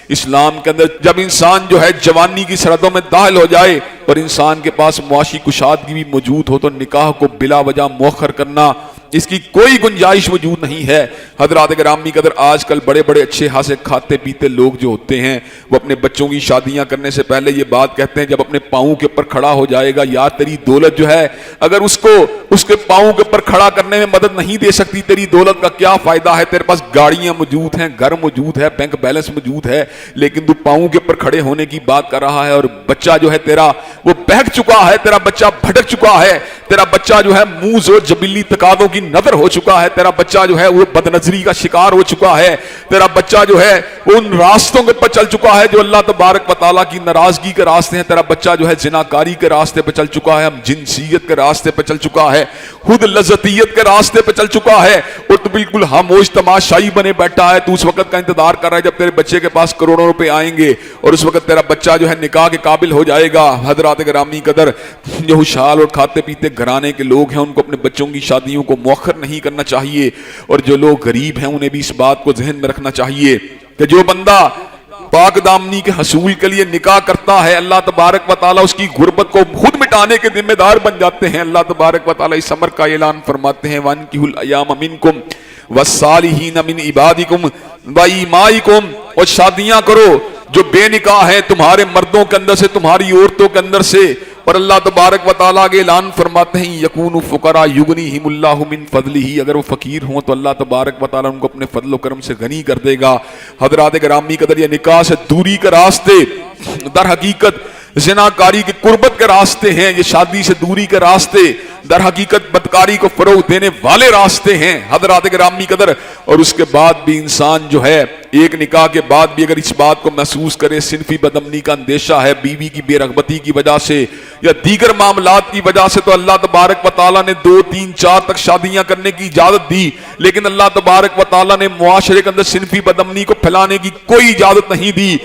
اسلام کے اندر جب انسان جو ہے جوانی کی سرحدوں میں داخل ہو جائے اور انسان کے پاس معاشی کشادگی بھی موجود ہو تو نکاح کو بلا وجہ مؤخر کرنا اس کی کوئی گنجائش موجود نہیں ہے۔ حضرات گرامی قدر آج کل بڑے بڑے اچھے خاصے کھاتے پیتے لوگ جو ہوتے ہیں وہ اپنے بچوں کی شادیاں کرنے سے پہلے یہ بات کہتے ہیں جب اپنے پاؤں کے اوپر کھڑا ہو جائے گا، یار تیری دولت جو ہے اگر اس کو اس کے پاؤں کے اوپر کھڑا کرنے میں مدد نہیں دے سکتی، تیری دولت کا کیا فائدہ ہے؟ تیرے پاس گاڑیاں موجود ہیں، گھر موجود ہے، بینک بیلنس موجود ہے، لیکن تو پاؤں کے اوپر کھڑے ہونے کی بات کر رہا ہے اور بچہ جو ہے تیرا وہ بہک چکا ہے، تیرا بچہ بھٹک چکا ہے، تیرا بچہ جو ہے موز اور جبلی تقاضوں کی نظر ہو چکا ہے، تیرا بچہ جو ہے وہ بد نظری کا شکار ہو چکا ہے، تیرا بچہ جو ہے ان راستوں کے پر چل چکا ہے جو اللہ تبارک و تعالیٰ کی ناراضگی کے راستے ہیں، تیرا بچہ جو ہے زناکاری کے راستے پہ چل چکا ہے، جنسیت کے راستے پہ چل چکا ہے، خود لذتیت کے راستے پہ چل چکا ہے اور تو بالکل خاموش تماشائی بنے بیٹھا ہے۔ تو اس وقت کا انتظار کر رہا ہے جب تیرے بچے کے پاس کروڑوں روپے آئیں گے اور اس وقت تیرا بچہ جو ہے نکاح کے قابل ہو جائے گا۔ حضرات گرامی قدر جو ہوشیار اور کھاتے پیتے گھرانے کے لوگ ہیں ان کو اپنے بچوں کی شادیوں کو مؤخر نہیں کرنا چاہیے، اور جو لوگ غریب ہیں انہیں بھی اس بات کو ذہن میں رکھنا چاہیے کہ جو بندہ پاک دامنی کے حصول کے لیے نکاح کرتا ہے اللہ تبارک و تعالیٰ اس کی غربت کو خود مٹانے کے ذمہ دار بن جاتے ہیں۔ اللہ تبارک و تعالیٰ اس امر کا اعلان فرماتے ہیں وَأَنكِحُوا الْأَيَامَ مِنكُمْ وَالصَّالِحِينَ مِنْ عِبَادِكُمْ وَإِمَائِكُمْ، اور شادیاں کرو جو بے نکاح ہیں تمہارے مردوں کے اندر سے، تمہاری عورتوں کے اندر سے، اور اللہ تبارک و تعالیٰ کے اعلان فرماتے ہیں یکونوا فقراء یغنیہم اللہ من فضلہ، اگر وہ فقیر ہوں تو اللہ تبارک و تعالیٰ ان کو اپنے فضل و کرم سے غنی کر دے گا۔ حضرات گرامی قدر یہ نکاح سے دوری کے راستے در حقیقت زناکاری کے قربت کے راستے ہیں، یہ شادی سے دوری کے راستے در حقیقت بدکاری کو فروغ دینے والے راستے ہیں حضرات گرامی قدر۔ اور اس کے بعد بھی انسان جو ہے ایک نکاح کے بعد بھی اگر اس بات کو محسوس کرے صنفی بدامنی کا اندیشہ ہے بیوی کی بے رغبتی کی وجہ سے یا دیگر معاملات کی وجہ سے، تو اللہ تبارک و تعالیٰ نے 2 3 4 تک شادیاں کرنے کی اجازت دی، لیکن اللہ تبارک و تعالیٰ نے معاشرے کے اندر صنفی بدامنی کو پھیلانے کی کوئی اجازت نہیں دی۔